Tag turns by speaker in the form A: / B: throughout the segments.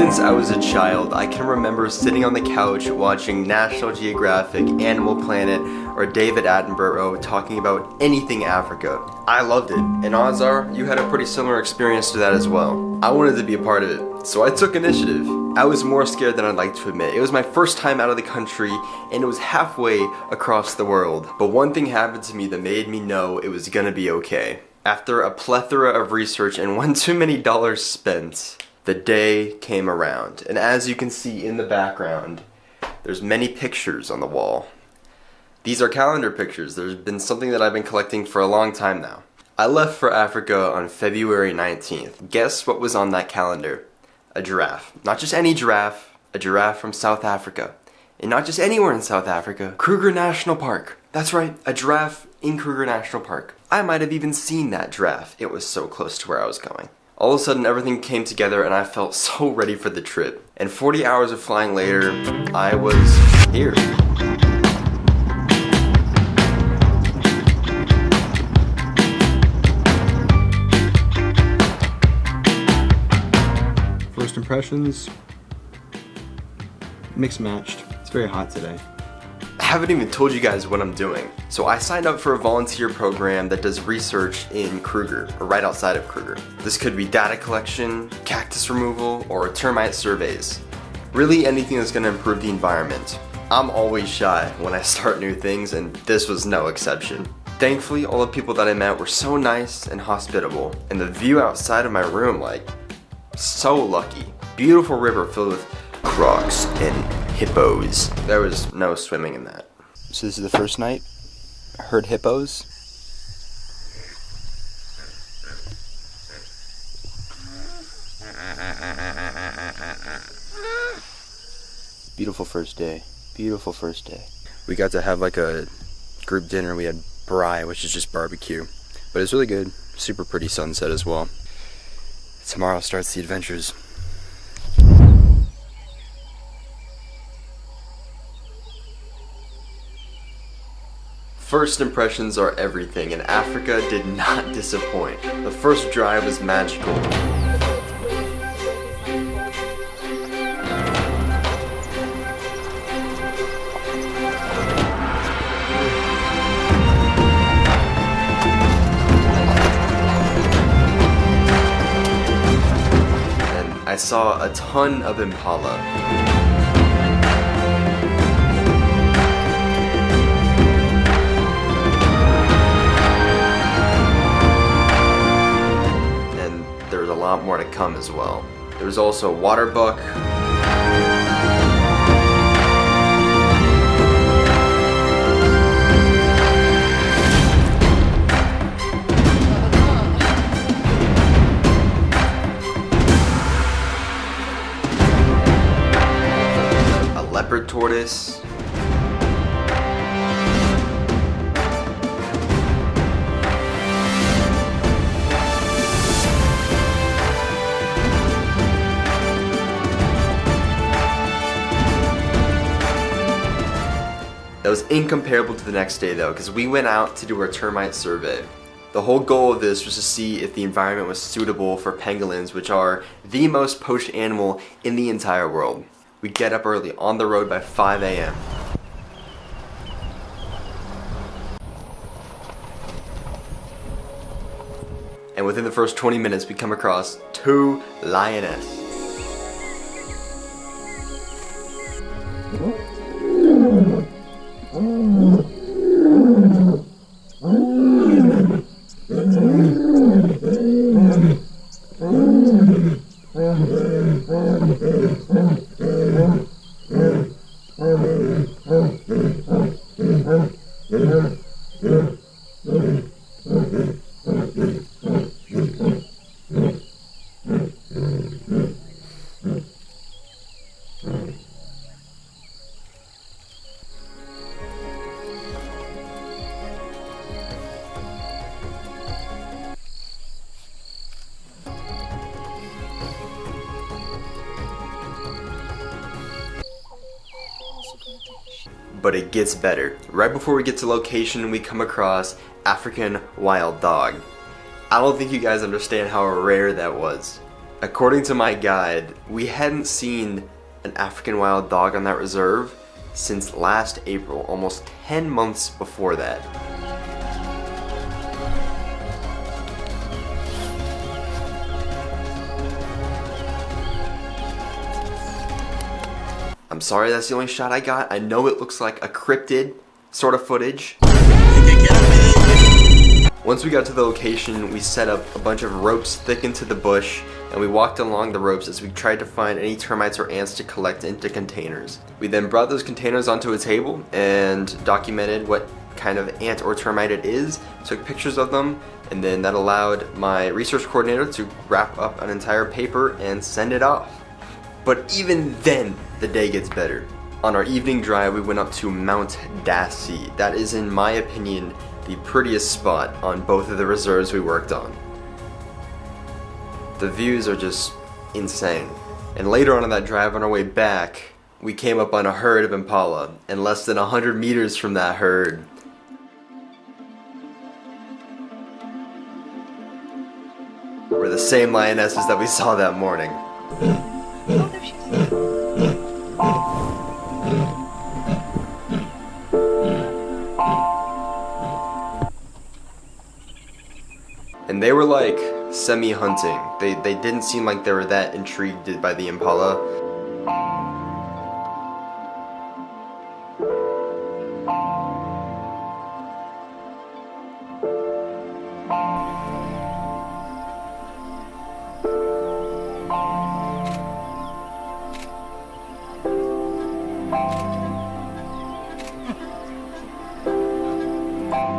A: Since I was a child, I can remember sitting on the couch watching National Geographic, Animal Planet, or David Attenborough talking about anything Africa. I loved it, and odds are you had a pretty similar experience to that as well. I wanted to be a part of it, so I took initiative. I was more scared than I'd like to admit. It was my first time out of the country, and it was halfway across the world. But one thing happened to me that made me know it was gonna be okay. After a plethora of research and one too many dollars spent, the day came around. And as you can see in the background, there's many pictures on the wall. These are calendar pictures. There's been something that I've been collecting for a long time now. I left for Africa on February 19th. Guess what was on that calendar? A giraffe. Not just any giraffe, a giraffe from South Africa. And not just anywhere in South Africa, Kruger National Park. That's right, a giraffe in Kruger National Park. I might have even seen that giraffe. It was so close to where I was going. All of a sudden, everything came together and I felt so ready for the trip. And 40 hours of flying later, I was here.
B: First impressions, mixed matched. It's very hot today.
A: I haven't even told you guys what I'm doing. So I signed up for a volunteer program that does research in Kruger, or right outside of Kruger. This could be data collection, cactus removal, or termite surveys. Really anything that's gonna improve the environment. I'm always shy when I start new things, and this was no exception. Thankfully, all the people that I met were so nice and hospitable, and the view outside of my room, like, so lucky. Beautiful river filled with crocs and hippos. There was no swimming in that. So this is the first night. I heard hippos. Beautiful first day. Beautiful first day. We got to have like a group dinner. We had braai, which is just barbecue. But it's really good. Super pretty sunset as well. Tomorrow starts the adventures. First impressions are everything, and Africa did not disappoint. The first drive was magical. And I saw a ton of impala. A lot more to come as well. There's also a water buck. A leopard tortoise. That was incomparable to the next day though, because we went out to do our termite survey. The whole goal of this was to see if the environment was suitable for pangolins, which are the most poached animal in the entire world. We get up early on the road by 5 a.m. And within the first 20 minutes we come across 2 lionesses. But it gets better. Right before we get to location, we come across African wild dog. I don't think you guys understand how rare that was. According to my guide, we hadn't seen an African wild dog on that reserve since last April, almost 10 months before that. I'm sorry that's the only shot I got. I know it looks like a cryptid sort of footage. Once we got to the location, we set up a bunch of ropes thick into the bush, and we walked along the ropes as we tried to find any termites or ants to collect into containers. We then brought those containers onto a table and documented what kind of ant or termite it is, took pictures of them, and then that allowed my research coordinator to wrap up an entire paper and send it off. But even then, the day gets better. On our evening drive, we went up to Mount Dassey. That is, in my opinion, the prettiest spot on both of the reserves we worked on. The views are just insane. And later on in that drive, on our way back, we came up on a herd of impala, and less than 100 meters from that herd, were the same lionesses that we saw that morning.
C: Oh, there she is.
A: And they were like semi-hunting. They didn't seem like they were that intrigued by the impala.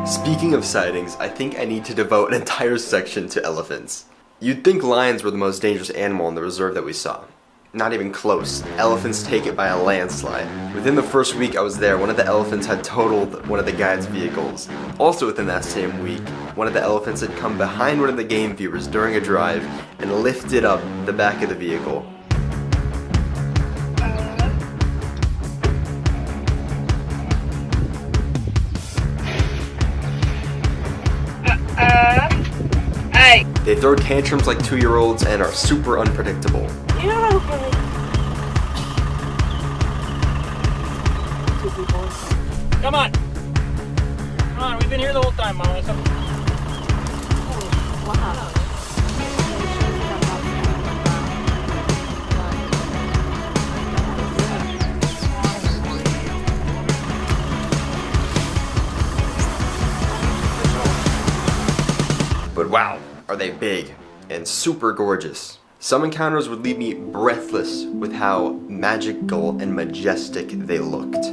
A: Speaking of sightings, I think I need to devote an entire section to elephants. You'd think lions were the most dangerous animal in the reserve that we saw. Not even close. Elephants take it by a landslide. Within the first week I was there, one of the elephants had totaled one of the guide's vehicles. Also within that same week, one of the elephants had come behind one of the game viewers during a drive and lifted up the back of the vehicle. They throw tantrums like 2-year-olds and are super unpredictable.
C: Yeah.
D: Come on. Come on, we've been here the whole time, Mama.
C: Wow.
A: But wow, are they big and super gorgeous. Some encounters would leave me breathless with how magical and majestic they looked.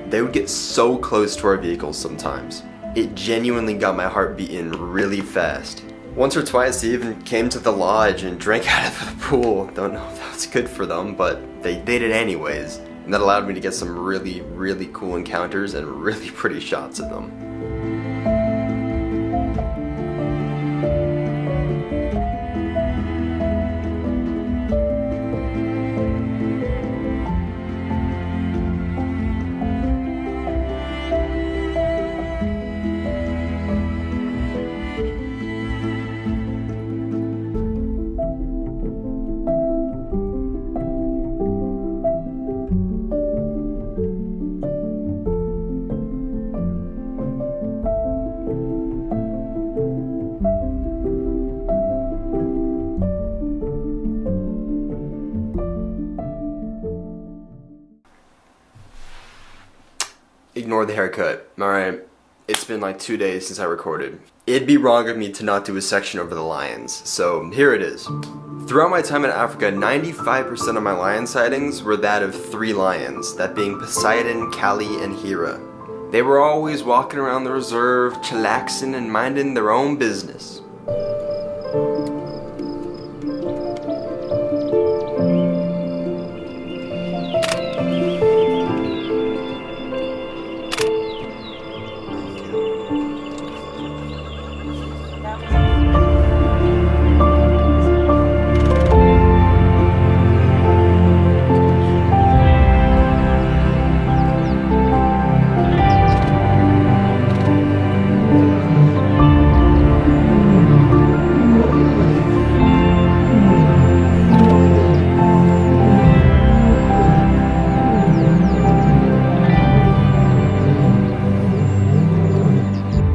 A: They would get so close to our vehicles sometimes. It genuinely got my heart beating really fast. Once or twice they even came to the lodge and drank out of the pool. Don't know if that was good for them, but they did it anyways. And that allowed me to get some really, really cool encounters and really pretty shots of them. Ignore the haircut. Alright. It's been like 2 days since I recorded. It'd be wrong of me to not do a section over the lions, so here it is. Throughout my time in Africa, 95% of my lion sightings were that of 3 lions, that being Poseidon, Kali, and Hera. They were always walking around the reserve, chillaxing and minding their own business.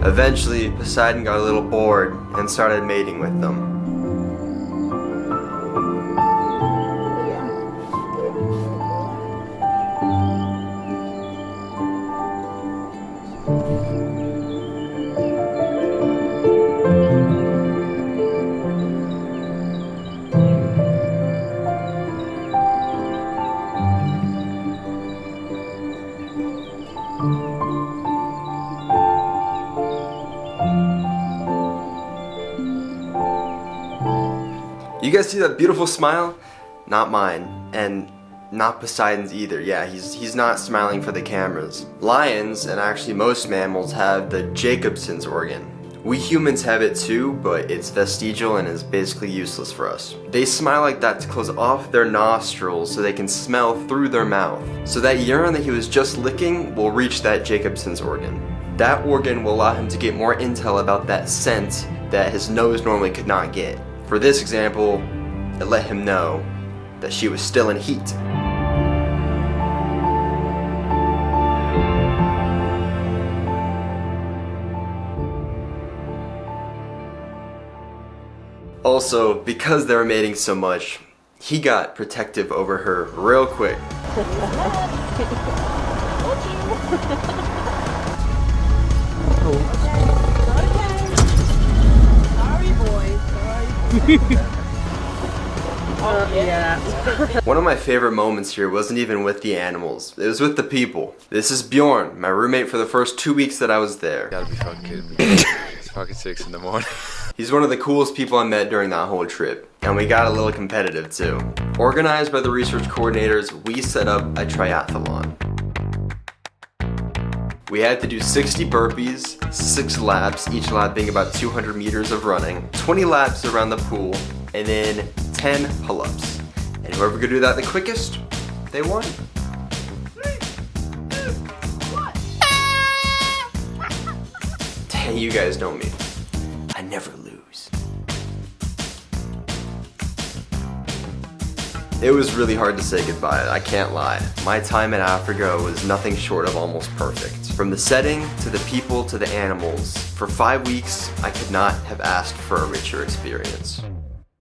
A: Eventually, Poseidon got a little bored and started mating with them. You guys see that beautiful smile? Not mine, and not Poseidon's either. Yeah, he's not smiling for the cameras. Lions, and actually most mammals, have the Jacobson's organ. We humans have it too, but it's vestigial and is basically useless for us. They smile like that to close off their nostrils so they can smell through their mouth. So that urine that he was just licking will reach that Jacobson's organ. That organ will allow him to get more intel about that scent that his nose normally could not get. For this example, it let him know that she was still in heat. Also, because they were mating so much, he got protective over her real quick. One of my favorite moments here wasn't even with the animals, it was with the people. This is Bjorn, my roommate for the first 2 weeks that I was there.
B: Gotta be fucking kidding me. It's fucking 6 in the morning.
A: He's one of the coolest people I met during that whole trip, and we got a little competitive too. Organized by the research coordinators, we set up a triathlon. We had to do 60 burpees, 6 laps, each lap being about 200 meters of running, 20 laps around the pool, and then 10 pull-ups. And whoever could do that the quickest, they won. Hey, you guys know me. I never lose. It was really hard to say goodbye, I can't lie. My time in Africa was nothing short of almost perfect. From the setting, to the people, to the animals. For 5 weeks, I could not have asked for a richer experience.